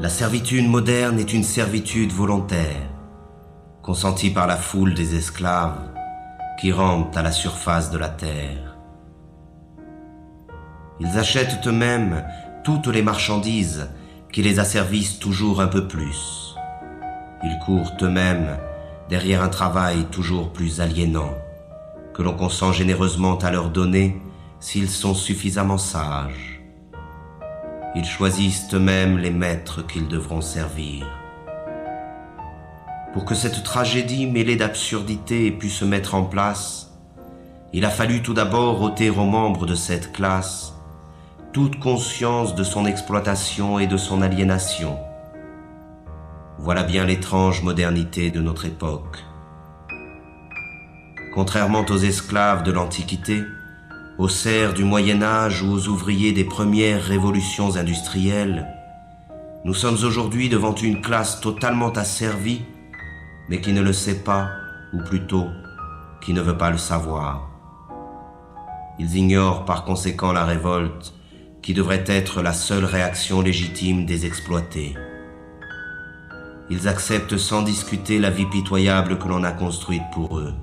La servitude moderne est une servitude volontaire, consentie par la foule des esclaves qui rampent à la surface de la terre. Ils achètent eux-mêmes toutes les marchandises qui les asservissent toujours un peu plus. Ils courent eux-mêmes derrière un travail toujours plus aliénant, que l'on consent généreusement à leur donner s'ils sont suffisamment sages. Ils choisissent eux-mêmes les maîtres qu'ils devront servir. Pour que cette tragédie mêlée d'absurdité ait pu se mettre en place, il a fallu tout d'abord ôter aux membres de cette classe toute conscience de son exploitation et de son aliénation. Voilà bien l'étrange modernité de notre époque. Contrairement aux esclaves de l'Antiquité, aux serfs du Moyen-Âge ou aux ouvriers des premières révolutions industrielles, nous sommes aujourd'hui devant une classe totalement asservie, mais qui ne le sait pas, ou plutôt, qui ne veut pas le savoir. Ils ignorent par conséquent la révolte, qui devrait être la seule réaction légitime des exploités. Ils acceptent sans discuter la vie pitoyable que l'on a construite pour eux.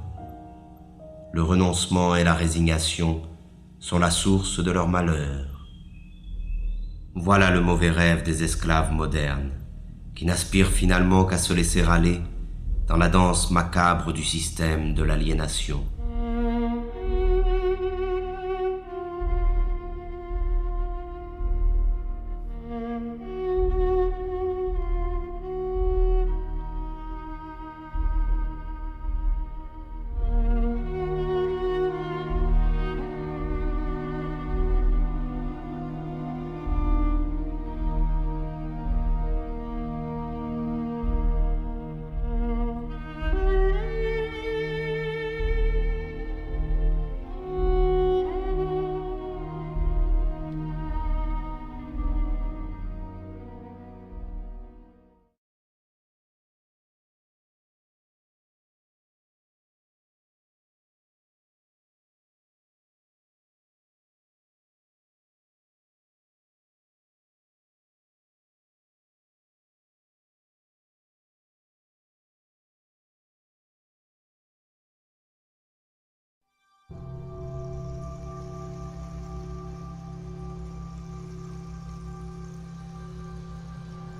Le renoncement et la résignation sont la source de leur malheur. Voilà le mauvais rêve des esclaves modernes, qui n'aspirent finalement qu'à se laisser aller dans la danse macabre du système de l'aliénation.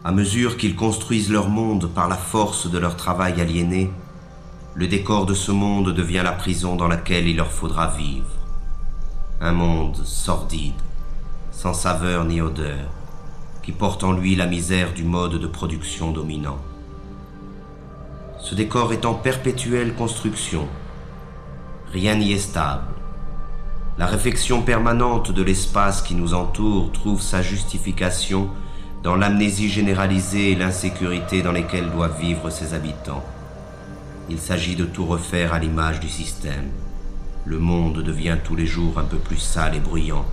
À mesure qu'ils construisent leur monde par la force de leur travail aliéné, le décor de ce monde devient la prison dans laquelle il leur faudra vivre. Un monde sordide, sans saveur ni odeur, qui porte en lui la misère du mode de production dominant. Ce décor est en perpétuelle construction. Rien n'y est stable. La réflexion permanente de l'espace qui nous entoure trouve sa justification dans l'amnésie généralisée et l'insécurité dans lesquelles doivent vivre ses habitants. Il s'agit de tout refaire à l'image du système. Le monde devient tous les jours un peu plus sale et bruyant,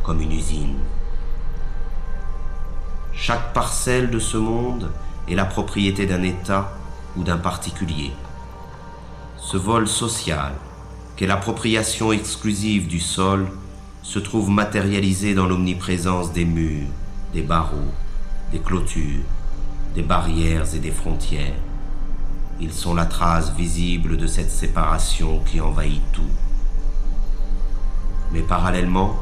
comme une usine. Chaque parcelle de ce monde est la propriété d'un État ou d'un particulier. Ce vol social, qu'est l'appropriation exclusive du sol, se trouve matérialisé dans l'omniprésence des murs, des barreaux, des clôtures, des barrières et des frontières. Ils sont la trace visible de cette séparation qui envahit tout. Mais parallèlement,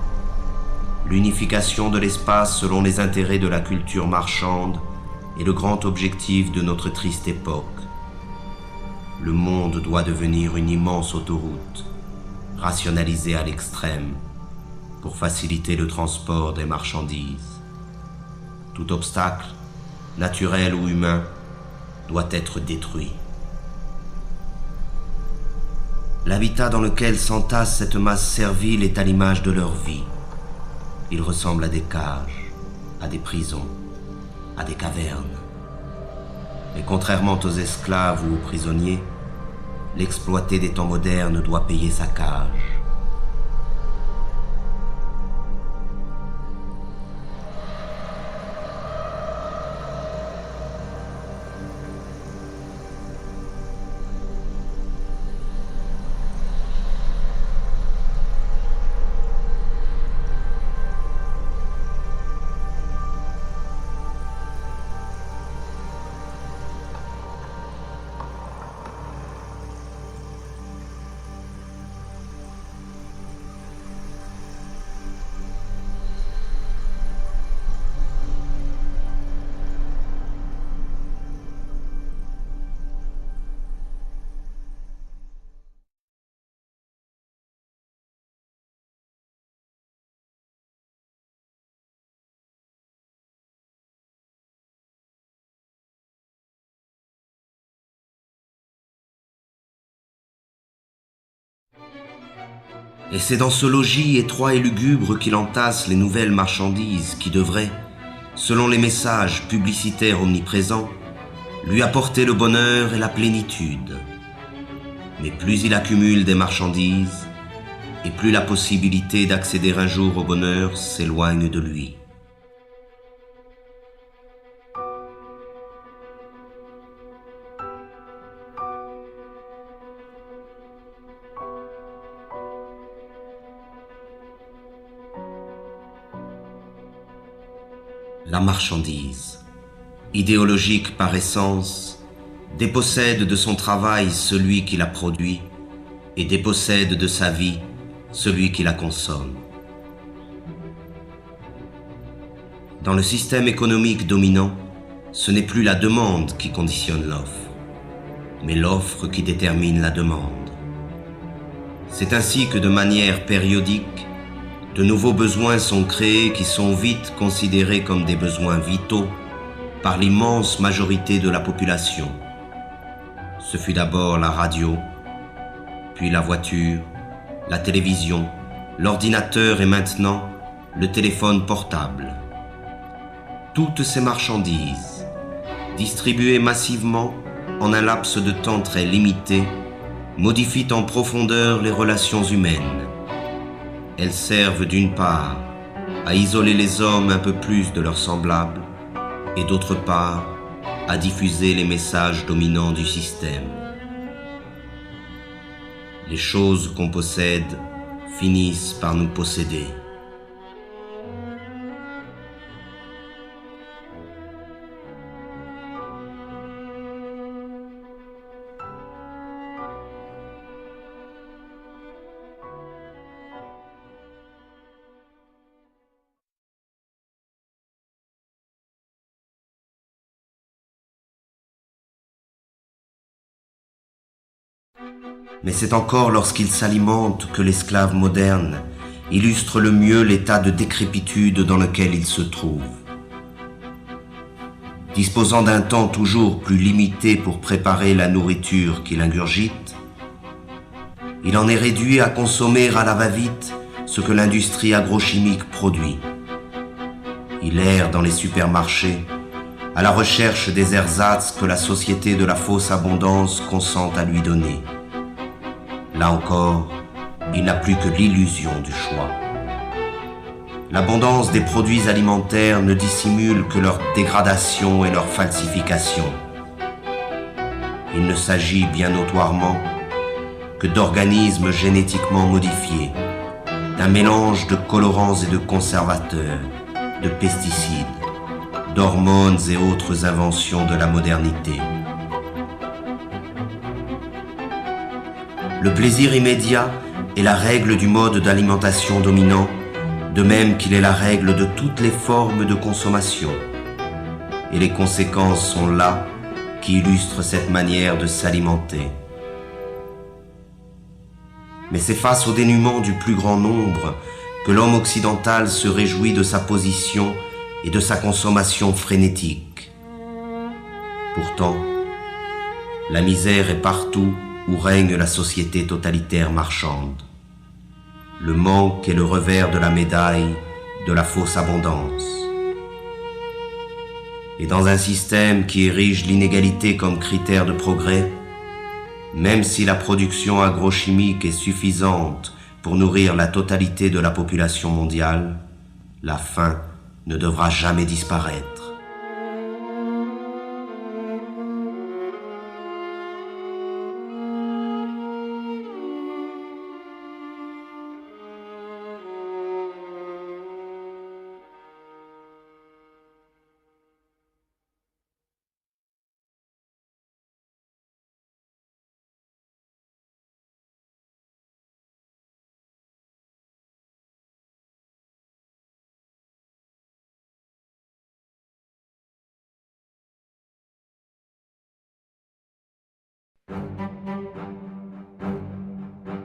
l'unification de l'espace selon les intérêts de la culture marchande est le grand objectif de notre triste époque. Le monde doit devenir une immense autoroute, rationalisée à l'extrême, pour faciliter le transport des marchandises. Tout obstacle, naturel ou humain, doit être détruit. L'habitat dans lequel s'entasse cette masse servile est à l'image de leur vie. Il ressemble à des cages, à des prisons, à des cavernes. Mais contrairement aux esclaves ou aux prisonniers, l'exploité des temps modernes doit payer sa cage. Et c'est dans ce logis étroit et lugubre qu'il entasse les nouvelles marchandises qui devraient, selon les messages publicitaires omniprésents, lui apporter le bonheur et la plénitude. Mais plus il accumule des marchandises, et plus la possibilité d'accéder un jour au bonheur s'éloigne de lui. La marchandise, idéologique par essence, dépossède de son travail celui qui la produit et dépossède de sa vie celui qui la consomme. Dans le système économique dominant, ce n'est plus la demande qui conditionne l'offre, mais l'offre qui détermine la demande. C'est ainsi que de manière périodique, de nouveaux besoins sont créés qui sont vite considérés comme des besoins vitaux par l'immense majorité de la population. Ce fut d'abord la radio, puis la voiture, la télévision, l'ordinateur et maintenant le téléphone portable. Toutes ces marchandises, distribuées massivement en un laps de temps très limité, modifient en profondeur les relations humaines. Elles servent d'une part à isoler les hommes un peu plus de leurs semblables et d'autre part à diffuser les messages dominants du système. Les choses qu'on possède finissent par nous posséder. Mais c'est encore lorsqu'il s'alimente que l'esclave moderne illustre le mieux l'état de décrépitude dans lequel il se trouve. Disposant d'un temps toujours plus limité pour préparer la nourriture qu'il ingurgite, il en est réduit à consommer à la va-vite ce que l'industrie agrochimique produit. Il erre dans les supermarchés à la recherche des ersatz que la société de la fausse abondance consent à lui donner. Là encore, il n'a plus que l'illusion du choix. L'abondance des produits alimentaires ne dissimule que leur dégradation et leur falsification. Il ne s'agit bien notoirement que d'organismes génétiquement modifiés, d'un mélange de colorants et de conservateurs, de pesticides, d'hormones et autres inventions de la modernité. Le plaisir immédiat est la règle du mode d'alimentation dominant, de même qu'il est la règle de toutes les formes de consommation. Et les conséquences sont là qui illustrent cette manière de s'alimenter. Mais c'est face au dénuement du plus grand nombre que l'homme occidental se réjouit de sa position et de sa consommation frénétique. Pourtant, la misère est partout où règne la société totalitaire marchande. Le manque est le revers de la médaille de la fausse abondance. Et dans un système qui érige l'inégalité comme critère de progrès, même si la production agrochimique est suffisante pour nourrir la totalité de la population mondiale, la faim ne devra jamais disparaître.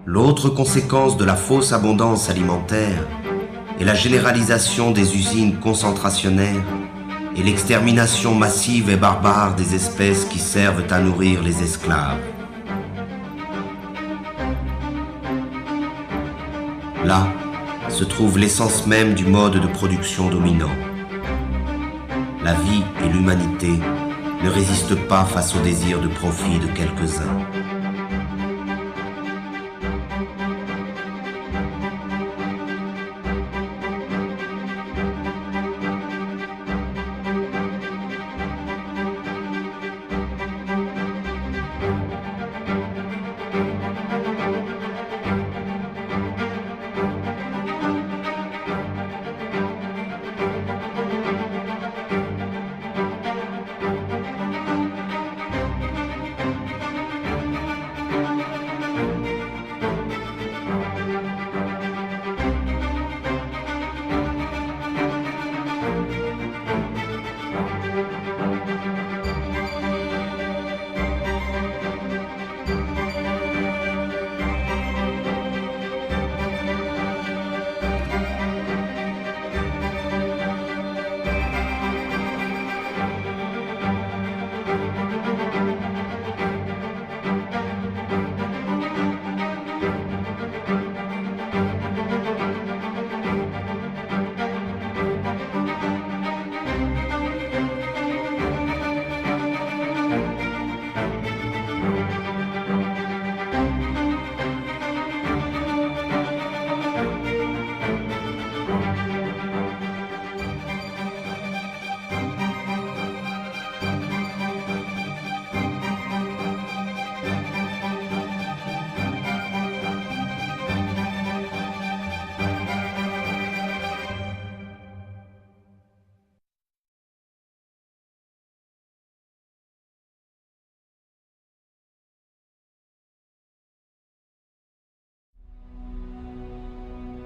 L'autre conséquence de la fausse abondance alimentaire est la généralisation des usines concentrationnaires et l'extermination massive et barbare des espèces qui servent à nourrir les esclaves. Là se trouve l'essence même du mode de production dominant. La vie et l'humanité ne résistent pas face au désir de profit de quelques-uns.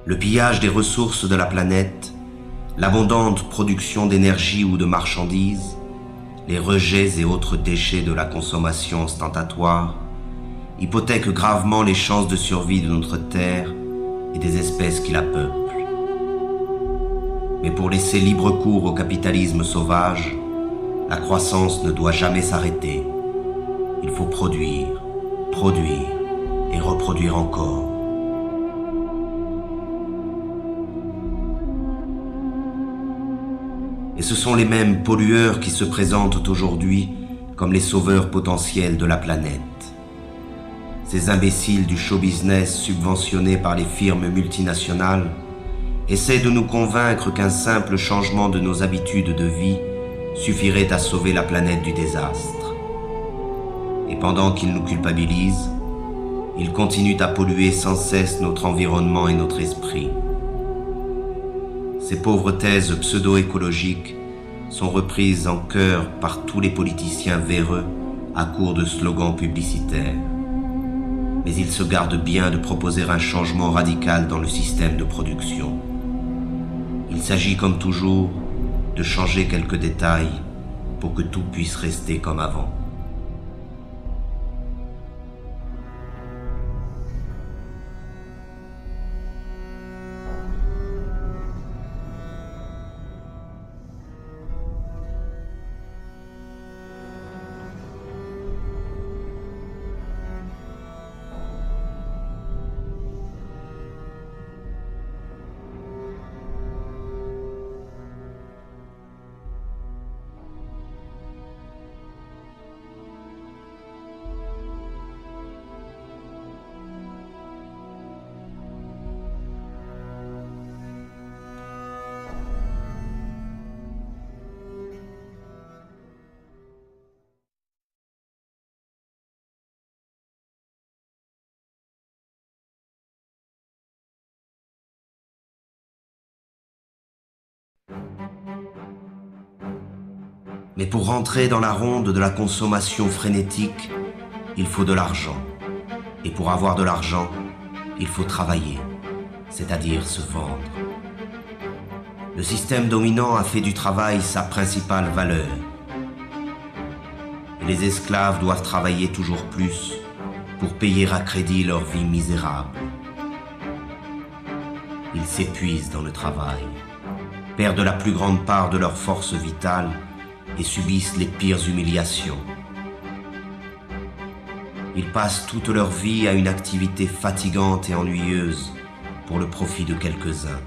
Le pillage des ressources de la planète, l'abondante production d'énergie ou de marchandises, les rejets et autres déchets de la consommation ostentatoire hypothèquent gravement les chances de survie de notre Terre et des espèces qui la peuplent. Mais pour laisser libre cours au capitalisme sauvage, la croissance ne doit jamais s'arrêter. Il faut produire, produire et reproduire encore. Et ce sont les mêmes pollueurs qui se présentent aujourd'hui comme les sauveurs potentiels de la planète. Ces imbéciles du show business subventionnés par les firmes multinationales essaient de nous convaincre qu'un simple changement de nos habitudes de vie suffirait à sauver la planète du désastre. Et pendant qu'ils nous culpabilisent, ils continuent à polluer sans cesse notre environnement et notre esprit. Ces pauvres thèses pseudo-écologiques sont reprises en chœur par tous les politiciens véreux à court de slogans publicitaires. Mais ils se gardent bien de proposer un changement radical dans le système de production. Il s'agit comme toujours de changer quelques détails pour que tout puisse rester comme avant. Mais pour rentrer dans la ronde de la consommation frénétique, il faut de l'argent. Et pour avoir de l'argent, il faut travailler, c'est-à-dire se vendre. Le système dominant a fait du travail sa principale valeur. Et les esclaves doivent travailler toujours plus pour payer à crédit leur vie misérable. Ils s'épuisent dans le travail, perdent la plus grande part de leur force vitale et subissent les pires humiliations. Ils passent toute leur vie à une activité fatigante et ennuyeuse pour le profit de quelques-uns.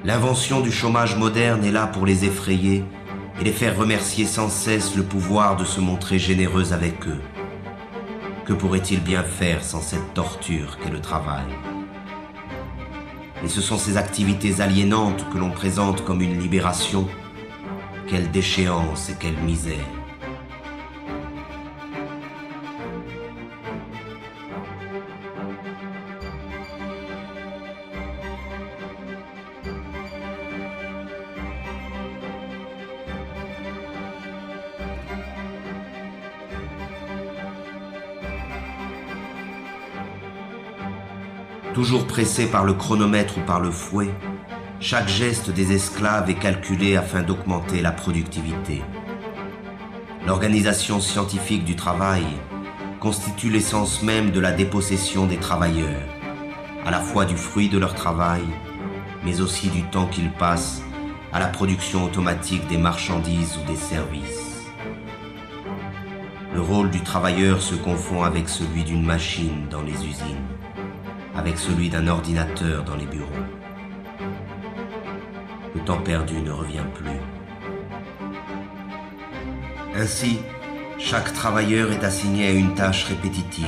L'invention du chômage moderne est là pour les effrayer et les faire remercier sans cesse le pouvoir de se montrer généreux avec eux. Que pourraient-ils bien faire sans cette torture qu'est le travail ? Et ce sont ces activités aliénantes que l'on présente comme une libération. Quelle déchéance et quelle misère! Toujours pressés par le chronomètre ou par le fouet, chaque geste des esclaves est calculé afin d'augmenter la productivité. L'organisation scientifique du travail constitue l'essence même de la dépossession des travailleurs, à la fois du fruit de leur travail, mais aussi du temps qu'ils passent à la production automatique des marchandises ou des services. Le rôle du travailleur se confond avec celui d'une machine dans les usines, avec celui d'un ordinateur dans les bureaux. Le temps perdu ne revient plus. Ainsi, chaque travailleur est assigné à une tâche répétitive,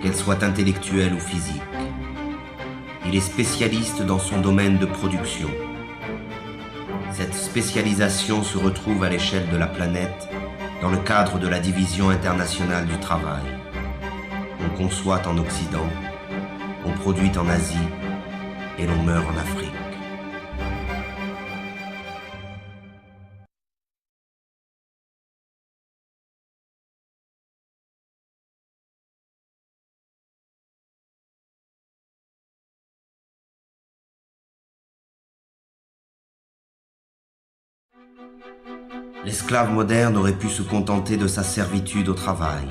qu'elle soit intellectuelle ou physique. Il est spécialiste dans son domaine de production. Cette spécialisation se retrouve à l'échelle de la planète dans le cadre de la Division internationale du travail. On conçoit en Occident, on produit en Asie et l'on meurt en Afrique. L'esclave moderne aurait pu se contenter de sa servitude au travail.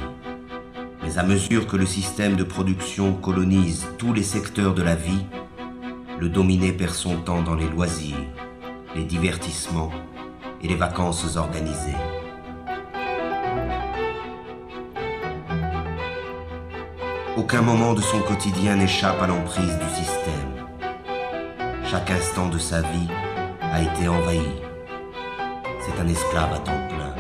Mais à mesure que le système de production colonise tous les secteurs de la vie, le dominé perd son temps dans les loisirs, les divertissements et les vacances organisées. Aucun moment de son quotidien n'échappe à l'emprise du système. Chaque instant de sa vie a été envahi. C'est un esclave à temps plein.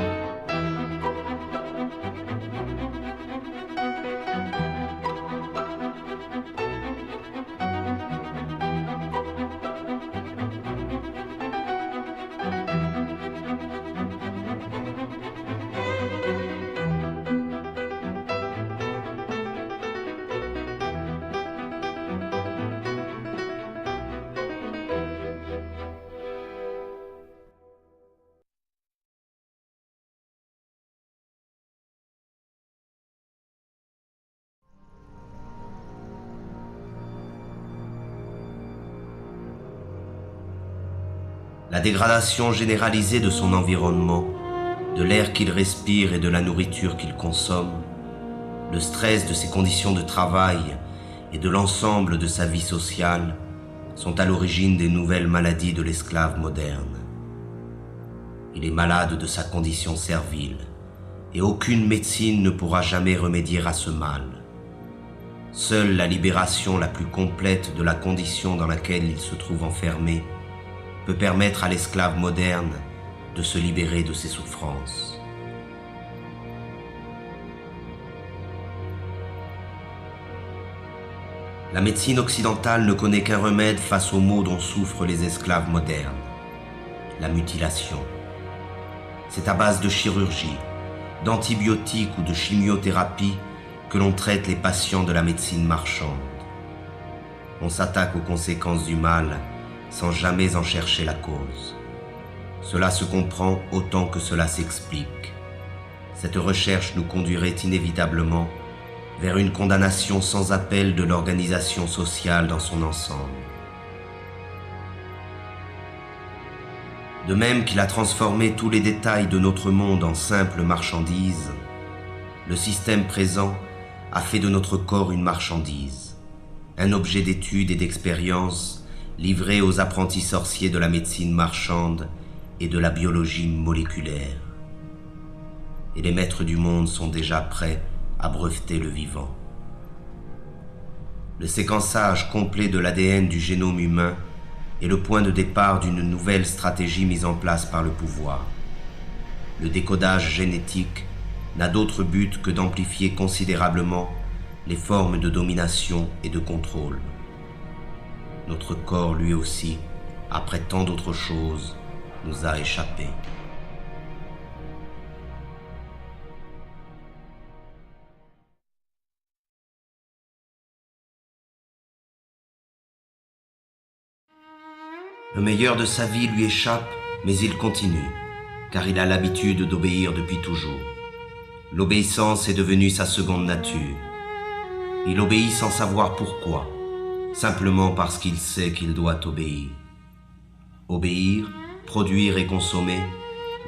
La dégradation généralisée de son environnement, de l'air qu'il respire et de la nourriture qu'il consomme, le stress de ses conditions de travail et de l'ensemble de sa vie sociale sont à l'origine des nouvelles maladies de l'esclave moderne. Il est malade de sa condition servile et aucune médecine ne pourra jamais remédier à ce mal. Seule la libération la plus complète de la condition dans laquelle il se trouve enfermé peut permettre à l'esclave moderne de se libérer de ses souffrances. La médecine occidentale ne connaît qu'un remède face aux maux dont souffrent les esclaves modernes, la mutilation. C'est à base de chirurgie, d'antibiotiques ou de chimiothérapie que l'on traite les patients de la médecine marchande. On s'attaque aux conséquences du mal sans jamais en chercher la cause. Cela se comprend autant que cela s'explique. Cette recherche nous conduirait inévitablement vers une condamnation sans appel de l'organisation sociale dans son ensemble. De même qu'il a transformé tous les détails de notre monde en simples marchandises, le système présent a fait de notre corps une marchandise, un objet d'étude et d'expérience livré aux apprentis sorciers de la médecine marchande et de la biologie moléculaire. Et les maîtres du monde sont déjà prêts à breveter le vivant. le séquençage complet de l'ADN du génome humain est le point de départ d'une nouvelle stratégie mise en place par le pouvoir. Le décodage génétique n'a d'autre but que d'amplifier considérablement les formes de domination et de contrôle. Notre corps, lui aussi, après tant d'autres choses, nous a échappé. Le meilleur de sa vie lui échappe, mais il continue, car il a l'habitude d'obéir depuis toujours. L'obéissance est devenue sa seconde nature. Il obéit sans savoir pourquoi, simplement parce qu'il sait qu'il doit obéir. Obéir, produire et consommer,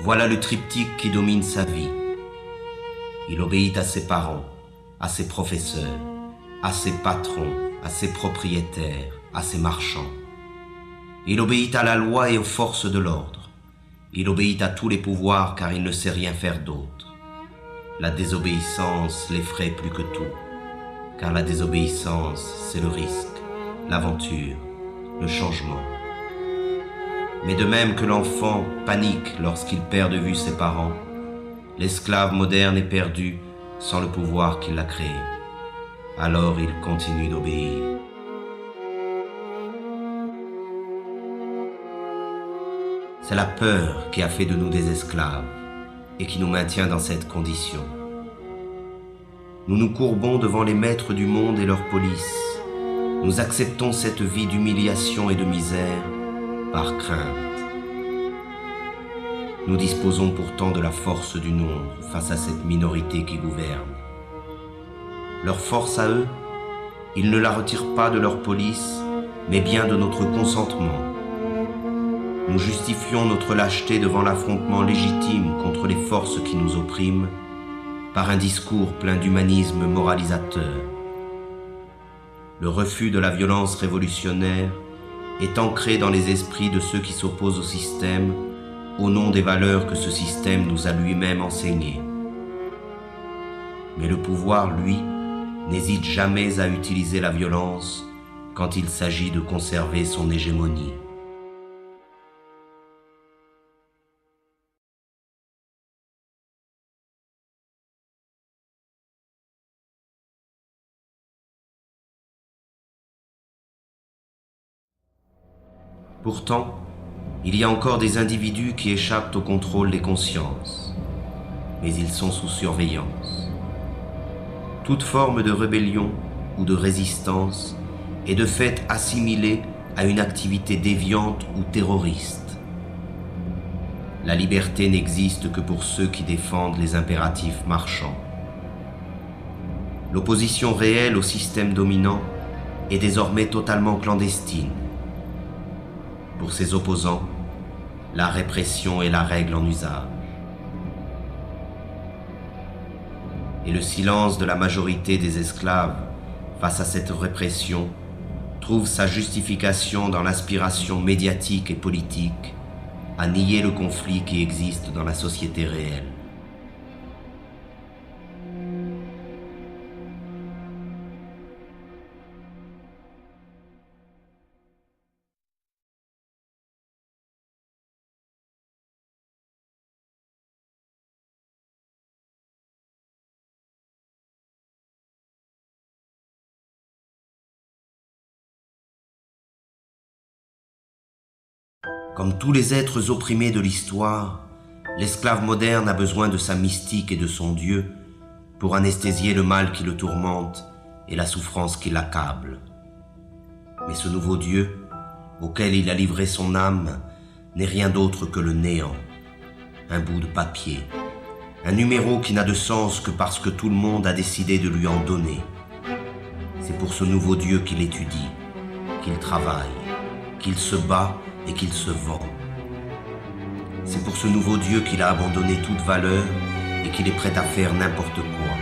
voilà le triptyque qui domine sa vie. Il obéit à ses parents, à ses professeurs, à ses patrons, à ses propriétaires, à ses marchands. Il obéit à la loi et aux forces de l'ordre. Il obéit à tous les pouvoirs car il ne sait rien faire d'autre. La désobéissance l'effraie plus que tout, car la désobéissance, c'est le risque, l'aventure, le changement. Mais de même que l'enfant panique lorsqu'il perd de vue ses parents, l'esclave moderne est perdu sans le pouvoir qui l'a créé. Alors il continue d'obéir. C'est la peur qui a fait de nous des esclaves et qui nous maintient dans cette condition. Nous nous courbons devant les maîtres du monde et leur police. Nous acceptons cette vie d'humiliation et de misère par crainte. Nous disposons pourtant de la force du nombre face à cette minorité qui gouverne. Leur force à eux, ils ne la retirent pas de leur police, mais bien de notre consentement. Nous justifions notre lâcheté devant l'affrontement légitime contre les forces qui nous oppriment par un discours plein d'humanisme moralisateur. Le refus de la violence révolutionnaire est ancré dans les esprits de ceux qui s'opposent au système au nom des valeurs que ce système nous a lui-même enseignées. Mais le pouvoir, lui, n'hésite jamais à utiliser la violence quand il s'agit de conserver son hégémonie. Pourtant, il y a encore des individus qui échappent au contrôle des consciences, mais ils sont sous surveillance. Toute forme de rébellion ou de résistance est de fait assimilée à une activité déviante ou terroriste. La liberté n'existe que pour ceux qui défendent les impératifs marchands. L'opposition réelle au système dominant est désormais totalement clandestine. Pour ses opposants, la répression est la règle en usage. Et le silence de la majorité des esclaves face à cette répression trouve sa justification dans l'aspiration médiatique et politique à nier le conflit qui existe dans la société réelle. Comme tous les êtres opprimés de l'histoire, l'esclave moderne a besoin de sa mystique et de son Dieu pour anesthésier le mal qui le tourmente et la souffrance qui l'accable. Mais ce nouveau Dieu, auquel il a livré son âme, n'est rien d'autre que le néant, un bout de papier, un numéro qui n'a de sens que parce que tout le monde a décidé de lui en donner. C'est pour ce nouveau Dieu qu'il étudie, qu'il travaille, qu'il se bat et qu'il se vend. C'est pour ce nouveau Dieu qu'il a abandonné toute valeur et qu'il est prêt à faire n'importe quoi.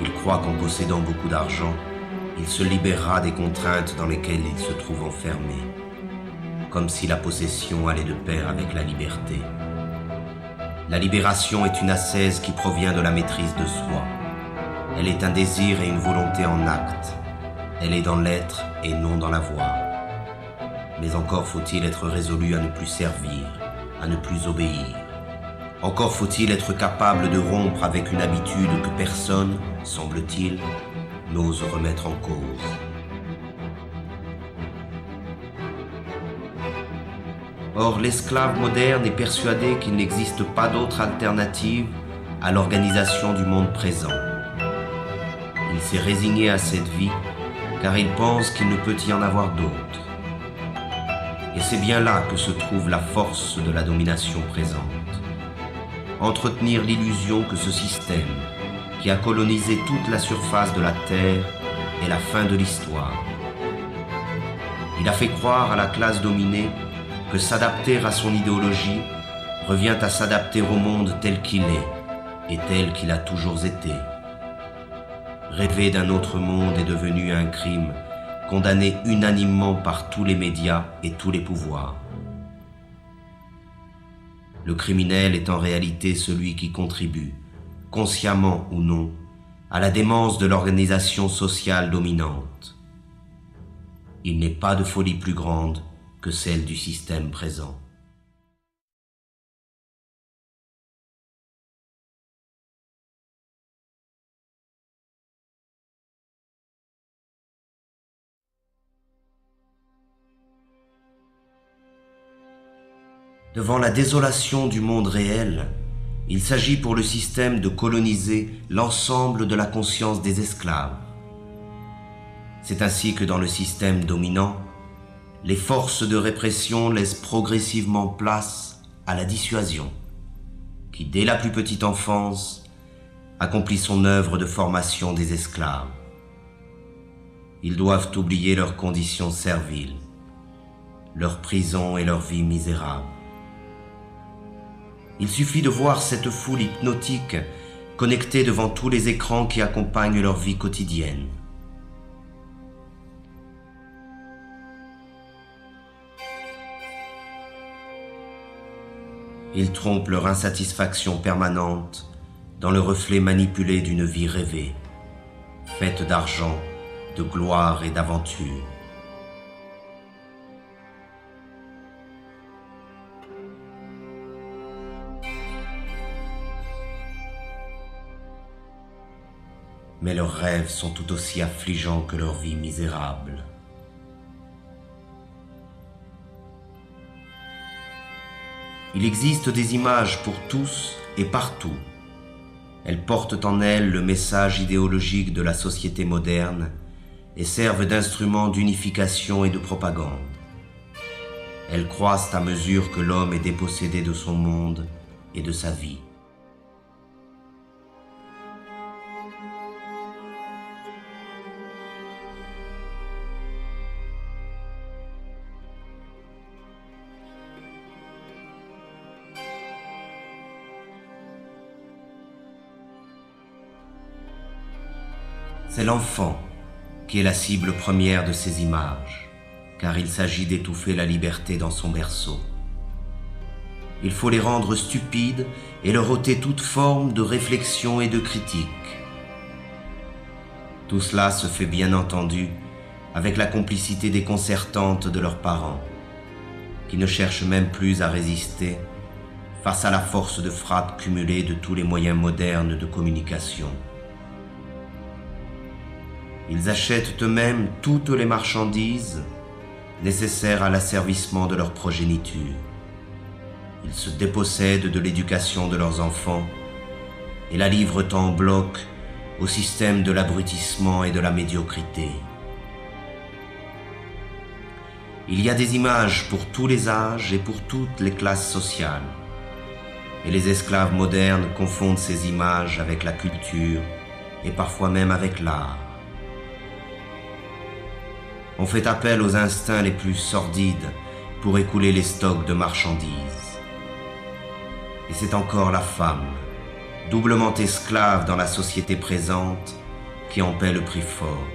Il croit qu'en possédant beaucoup d'argent, il se libérera des contraintes dans lesquelles il se trouve enfermé, comme si la possession allait de pair avec la liberté. La libération est une ascèse qui provient de la maîtrise de soi. Elle est un désir et une volonté en acte. Elle est dans l'être et non dans la voix. Mais encore faut-il être résolu à ne plus servir, à ne plus obéir. Encore faut-il être capable de rompre avec une habitude que personne, semble-t-il, n'ose remettre en cause. Or, l'esclave moderne est persuadé qu'il n'existe pas d'autre alternative à l'organisation du monde présent. Il s'est résigné à cette vie car il pense qu'il ne peut y en avoir d'autre. Et c'est bien là que se trouve la force de la domination présente. Entretenir l'illusion que ce système, qui a colonisé toute la surface de la Terre, est la fin de l'histoire. Il a fait croire à la classe dominée que s'adapter à son idéologie revient à s'adapter au monde tel qu'il est et tel qu'il a toujours été. Rêver d'un autre monde est devenu un crime condamné unanimement par tous les médias et tous les pouvoirs. Le criminel est en réalité celui qui contribue, consciemment ou non, à la démence de l'organisation sociale dominante. Il n'est pas de folie plus grande que celle du système présent. Devant la désolation du monde réel, il s'agit pour le système de coloniser l'ensemble de la conscience des esclaves. C'est ainsi que dans le système dominant, les forces de répression laissent progressivement place à la dissuasion, qui dès la plus petite enfance accomplit son œuvre de formation des esclaves. Ils doivent oublier leurs conditions serviles, leur prison et leur vie misérable. Il suffit de voir cette foule hypnotique connectée devant tous les écrans qui accompagnent leur vie quotidienne. Ils trompent leur insatisfaction permanente dans le reflet manipulé d'une vie rêvée, faite d'argent, de gloire et d'aventure. Mais leurs rêves sont tout aussi affligeants que leur vie misérable. Il existe des images pour tous et partout. Elles portent en elles le message idéologique de la société moderne et servent d'instruments d'unification et de propagande. Elles croissent à mesure que l'homme est dépossédé de son monde et de sa vie. C'est l'enfant qui est la cible première de ces images, car il s'agit d'étouffer la liberté dans son berceau. Il faut les rendre stupides et leur ôter toute forme de réflexion et de critique. Tout cela se fait bien entendu avec la complicité déconcertante de leurs parents, qui ne cherchent même plus à résister face à la force de frappe cumulée de tous les moyens modernes de communication. Ils achètent eux-mêmes toutes les marchandises nécessaires à l'asservissement de leur progéniture. Ils se dépossèdent de l'éducation de leurs enfants et la livrent en bloc au système de l'abrutissement et de la médiocrité. Il y a des images pour tous les âges et pour toutes les classes sociales. Et les esclaves modernes confondent ces images avec la culture et parfois même avec l'art. On fait appel aux instincts les plus sordides pour écouler les stocks de marchandises. Et c'est encore la femme, doublement esclave dans la société présente, qui en paie le prix fort.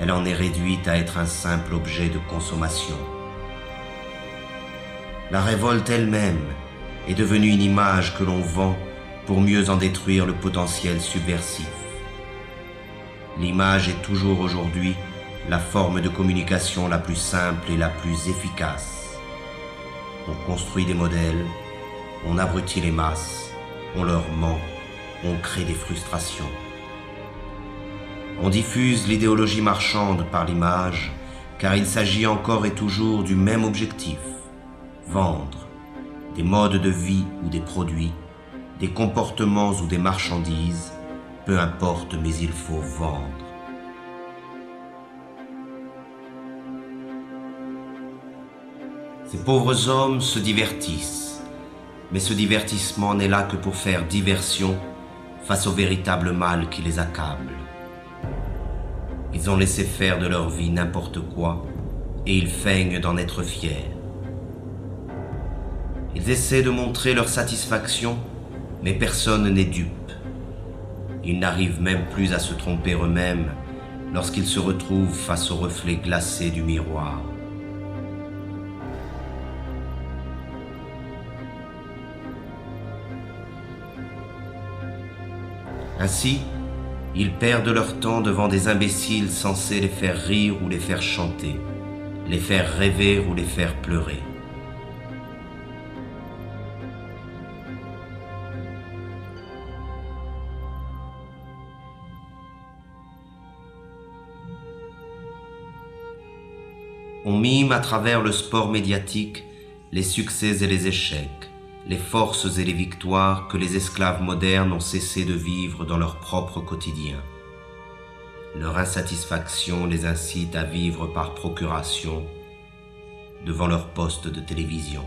Elle en est réduite à être un simple objet de consommation. La révolte elle-même est devenue une image que l'on vend pour mieux en détruire le potentiel subversif. L'image est toujours aujourd'hui la forme de communication la plus simple et la plus efficace. On construit des modèles, on abrutit les masses, on leur ment, on crée des frustrations. On diffuse l'idéologie marchande par l'image, car il s'agit encore et toujours du même objectif, vendre des modes de vie ou des produits, des comportements ou des marchandises, peu importe, mais il faut vendre. Ces pauvres hommes se divertissent, mais ce divertissement n'est là que pour faire diversion face au véritable mal qui les accable. Ils ont laissé faire de leur vie n'importe quoi et ils feignent d'en être fiers. Ils essaient de montrer leur satisfaction, mais personne n'est dupe. Ils n'arrivent même plus à se tromper eux-mêmes lorsqu'ils se retrouvent face au reflet glacé du miroir. Ainsi, ils perdent leur temps devant des imbéciles censés les faire rire ou les faire chanter, les faire rêver ou les faire pleurer. On mime à travers le sport médiatique les succès et les échecs, les forces et les victoires que les esclaves modernes ont cessé de vivre dans leur propre quotidien. Leur insatisfaction les incite à vivre par procuration devant leur poste de télévision.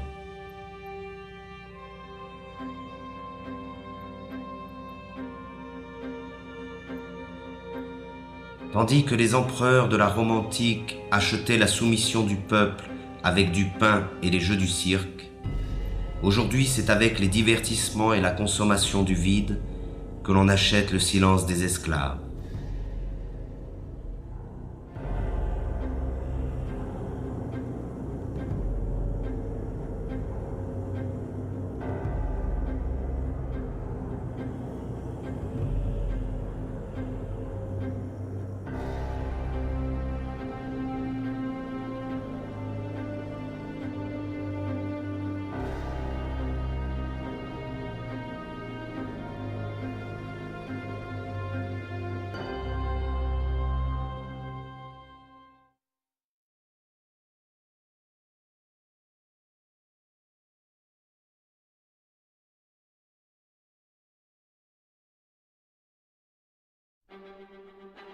Tandis que les empereurs de la Rome antique achetaient la soumission du peuple avec du pain et les jeux du cirque, aujourd'hui c'est avec les divertissements et la consommation du vide que l'on achète le silence des esclaves.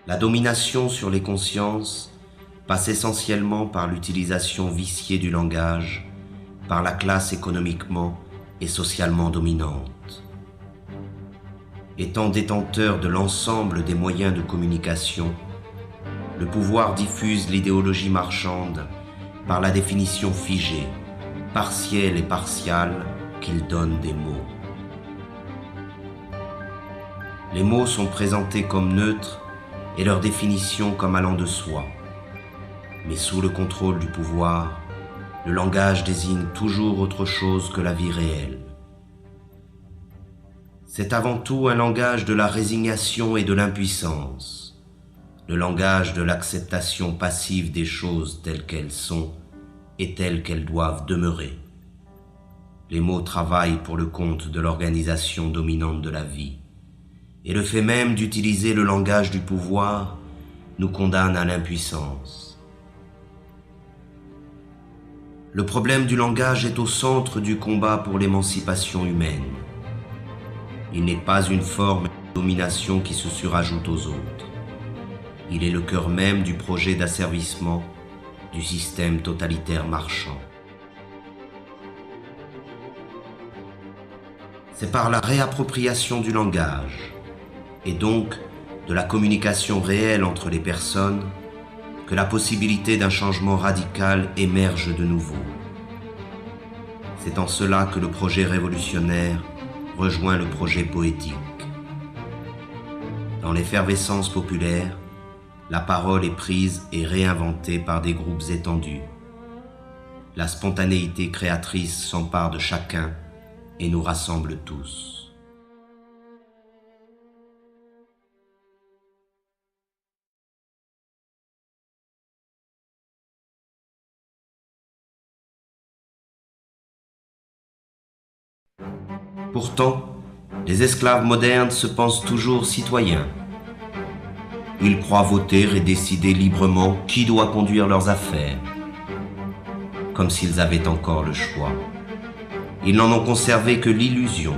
La domination sur les consciences passe essentiellement par l'utilisation viciée du langage par la classe économiquement et socialement dominante. Étant détenteur de l'ensemble des moyens de communication, le pouvoir diffuse l'idéologie marchande par la définition figée, partielle et partiale qu'il donne des mots. Les mots sont présentés comme neutres et leur définition comme allant de soi. Mais sous le contrôle du pouvoir, le langage désigne toujours autre chose que la vie réelle. C'est avant tout un langage de la résignation et de l'impuissance, le langage de l'acceptation passive des choses telles qu'elles sont et telles qu'elles doivent demeurer. Les mots travaillent pour le compte de l'organisation dominante de la vie. Et le fait même d'utiliser le langage du pouvoir nous condamne à l'impuissance. Le problème du langage est au centre du combat pour l'émancipation humaine. Il n'est pas une forme de domination qui se surajoute aux autres. Il est le cœur même du projet d'asservissement du système totalitaire marchand. C'est par la réappropriation du langage, et donc de la communication réelle entre les personnes, que la possibilité d'un changement radical émerge de nouveau. C'est en cela que le projet révolutionnaire rejoint le projet poétique. Dans l'effervescence populaire, la parole est prise et réinventée par des groupes étendus. La spontanéité créatrice s'empare de chacun et nous rassemble tous. Pourtant, les esclaves modernes se pensent toujours citoyens. Ils croient voter et décider librement qui doit conduire leurs affaires, comme s'ils avaient encore le choix. Ils n'en ont conservé que l'illusion.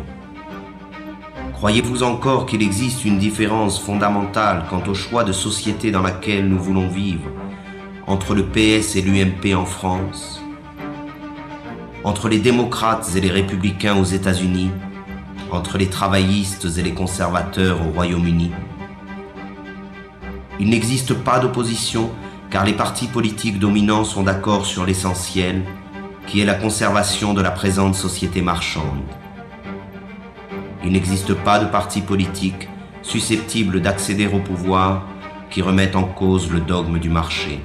Croyez-vous encore qu'il existe une différence fondamentale quant au choix de société dans laquelle nous voulons vivre entre le PS et l'UMP en France, entre les démocrates et les républicains aux États-Unis, entre les travaillistes et les conservateurs au Royaume-Uni? Il n'existe pas d'opposition car les partis politiques dominants sont d'accord sur l'essentiel, qui est la conservation de la présente société marchande. Il n'existe pas de parti politique susceptible d'accéder au pouvoir qui remettent en cause le dogme du marché.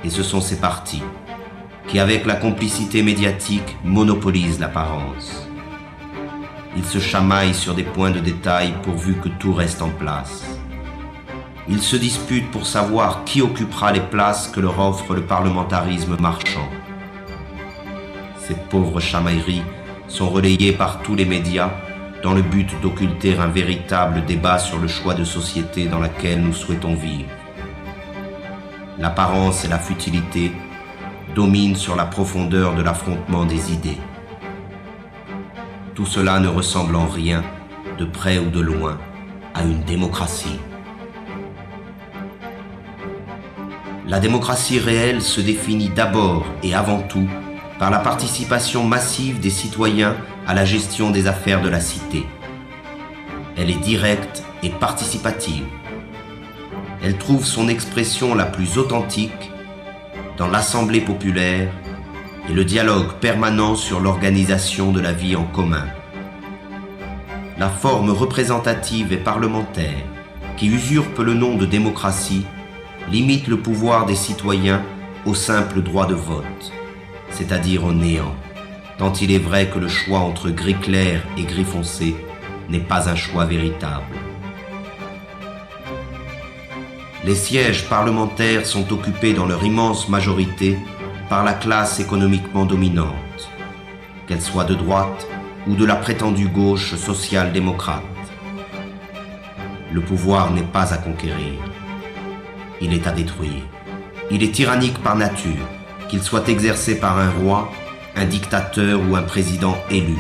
Et ce sont ces partis qui, avec la complicité médiatique, monopolisent l'apparence. Ils se chamaillent sur des points de détail pourvu que tout reste en place. Ils se disputent pour savoir qui occupera les places que leur offre le parlementarisme marchand. Ces pauvres chamailleries sont relayées par tous les médias dans le but d'occulter un véritable débat sur le choix de société dans laquelle nous souhaitons vivre. L'apparence et la futilité dominent sur la profondeur de l'affrontement des idées. Tout cela ne ressemble en rien, de près ou de loin, à une démocratie. La démocratie réelle se définit d'abord et avant tout par la participation massive des citoyens à la gestion des affaires de la cité. Elle est directe et participative. Elle trouve son expression la plus authentique dans l'assemblée populaire et le dialogue permanent sur l'organisation de la vie en commun. La forme représentative et parlementaire, qui usurpe le nom de démocratie, limite le pouvoir des citoyens au simple droit de vote, c'est-à-dire au néant, tant il est vrai que le choix entre gris clair et gris foncé n'est pas un choix véritable. Les sièges parlementaires sont occupés dans leur immense majorité par la classe économiquement dominante, qu'elle soit de droite ou de la prétendue gauche social-démocrate. Le pouvoir n'est pas à conquérir, il est à détruire. Il est tyrannique par nature, qu'il soit exercé par un roi, un dictateur ou un président élu.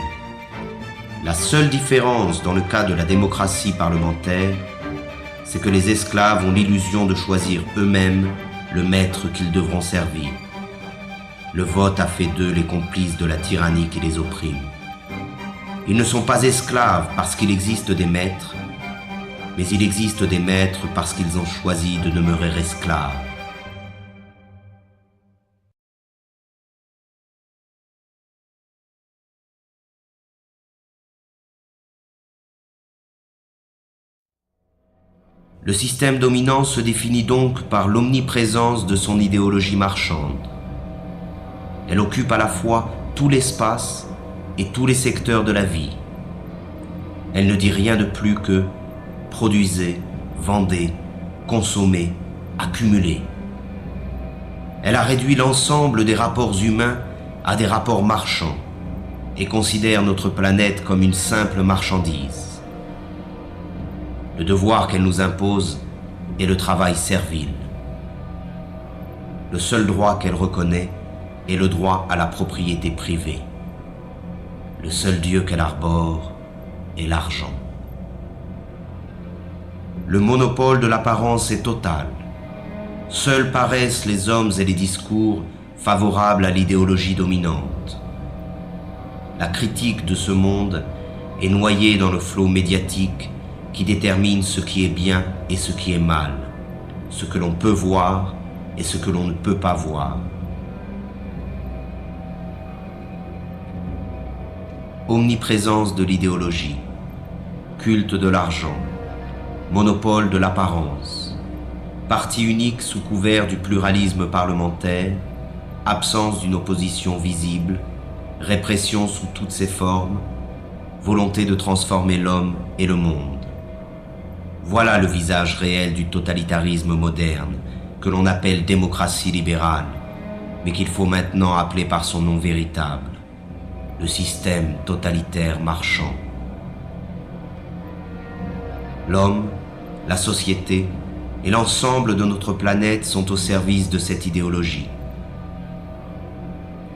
La seule différence dans le cas de la démocratie parlementaire, c'est que les esclaves ont l'illusion de choisir eux-mêmes le maître qu'ils devront servir. Le vote a fait d'eux les complices de la tyrannie qui les opprime. Ils ne sont pas esclaves parce qu'il existe des maîtres, mais il existe des maîtres parce qu'ils ont choisi de demeurer esclaves. Le système dominant se définit donc par l'omniprésence de son idéologie marchande. Elle occupe à la fois tout l'espace et tous les secteurs de la vie. Elle ne dit rien de plus que produisez, vendez, consommez, accumulez. Elle a réduit l'ensemble des rapports humains à des rapports marchands et considère notre planète comme une simple marchandise. Le devoir qu'elle nous impose est le travail servile. Le seul droit qu'elle reconnaît est le droit à la propriété privée. Le seul Dieu qu'elle arbore est l'argent. Le monopole de l'apparence est total. Seuls paraissent les hommes et les discours favorables à l'idéologie dominante. La critique de ce monde est noyée dans le flot médiatique qui détermine ce qui est bien et ce qui est mal, ce que l'on peut voir et ce que l'on ne peut pas voir. Omniprésence de l'idéologie, culte de l'argent, monopole de l'apparence, parti unique sous couvert du pluralisme parlementaire, absence d'une opposition visible, répression sous toutes ses formes, volonté de transformer l'homme et le monde. Voilà le visage réel du totalitarisme moderne, que l'on appelle démocratie libérale, mais qu'il faut maintenant appeler par son nom véritable, le système totalitaire marchand. L'homme, la société et l'ensemble de notre planète sont au service de cette idéologie.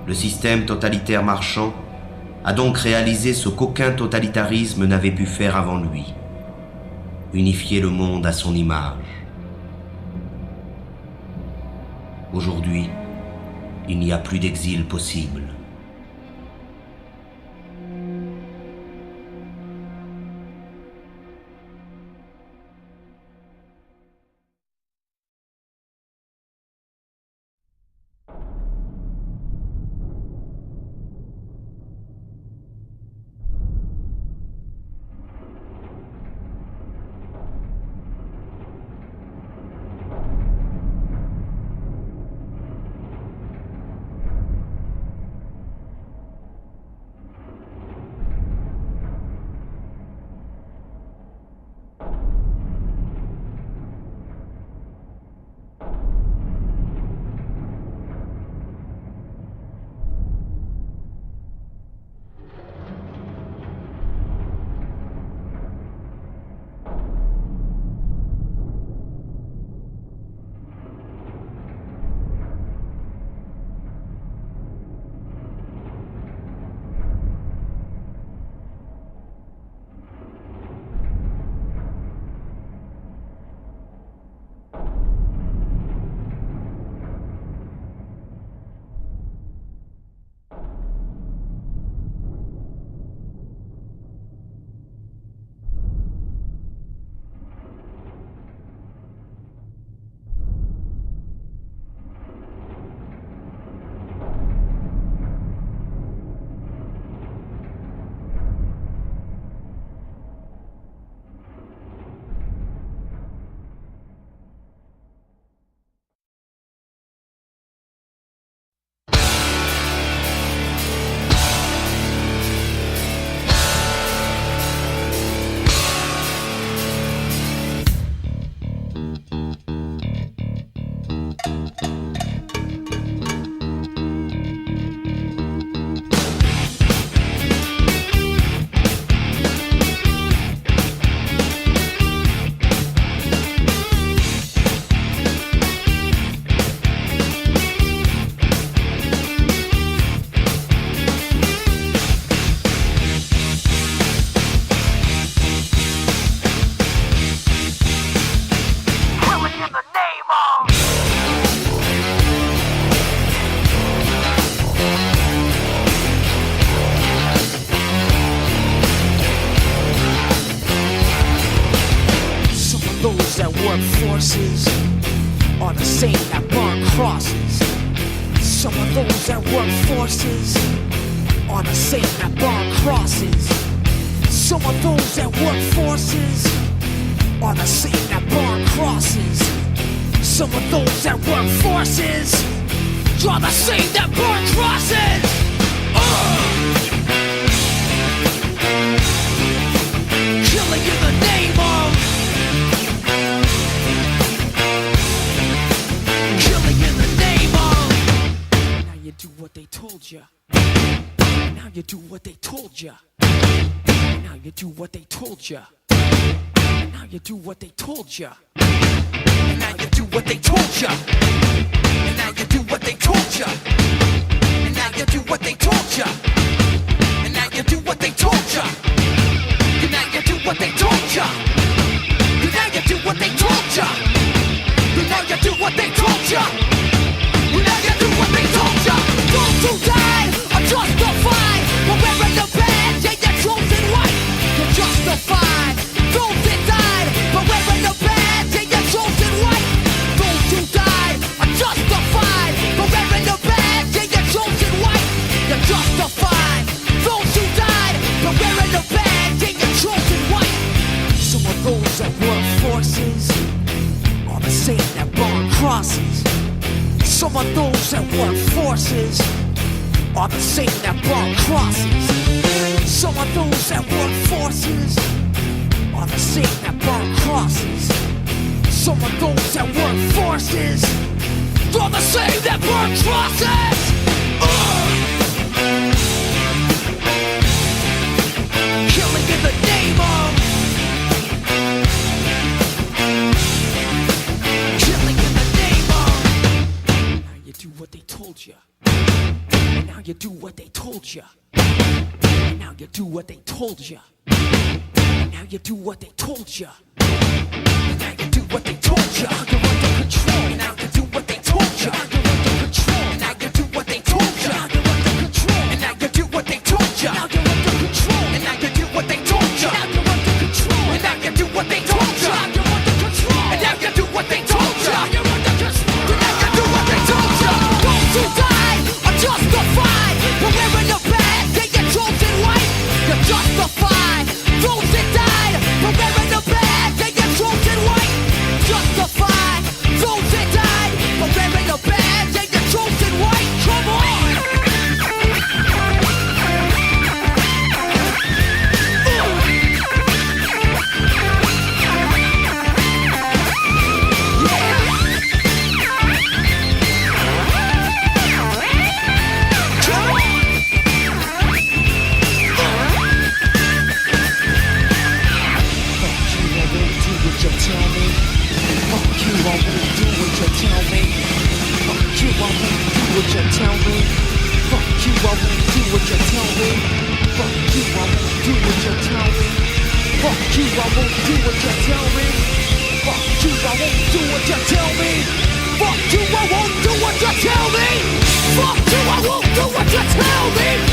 Le système totalitaire marchand a donc réalisé ce qu'aucun totalitarisme n'avait pu faire avant lui: unifier le monde à son image. Aujourd'hui, il n'y a plus d'exil possible. forces are the same that burn crosses. Some of those that work forces are the same that burn crosses. Some of those that work forces are the same that burn crosses. Some of those that work forces are the same that burn crosses. Killing in the name of, killing in the name of. Now you do what they told ya. Now you do what they told ya. Now you do what they told ya. Now you do what they told ya. Now you do what they told ya. And now you do what they told ya. And now you do what they told ya. And now you do what they told ya. And now you do what they told ya. And now you do what they told ya. And now you do what they told ya. And now you do what they told ya. Those who died are justified for wearing the badge and your chosen white. You're justified. Those that died for wearing the badge and your chosen white. Those who died are justified for wearing the badge and your chosen white. You're justified. Those who died for wearing the badge and your chosen white. Some of those that work forces are the same that burn crosses. Some of those that work forces are the same that burn crosses. Some of those that work forces are the same that burn crosses. Some of those that work forces are the same that burn crosses. you do what they told you. And now you do what they told you. And now you do what they told you. And now you do what they told you. You're under control. And now you do what they told you. You're under control. And now you do what they told you. You're under control. And now you do what they told you. Now you're under control. And now you do what they told you. Now you're under control. And now you do what they told you. You're under control. And now you do what they told you. You're under control. And now you do what they told you. Those who died are justified. But wearing the bad, they get chosen white. You're justified. Those that died, but wearing the bad, they get chosen white. Justified. Those that died, but wearing the bad, they get chosen white. Come on. Fuck you, I won't do what you tell me.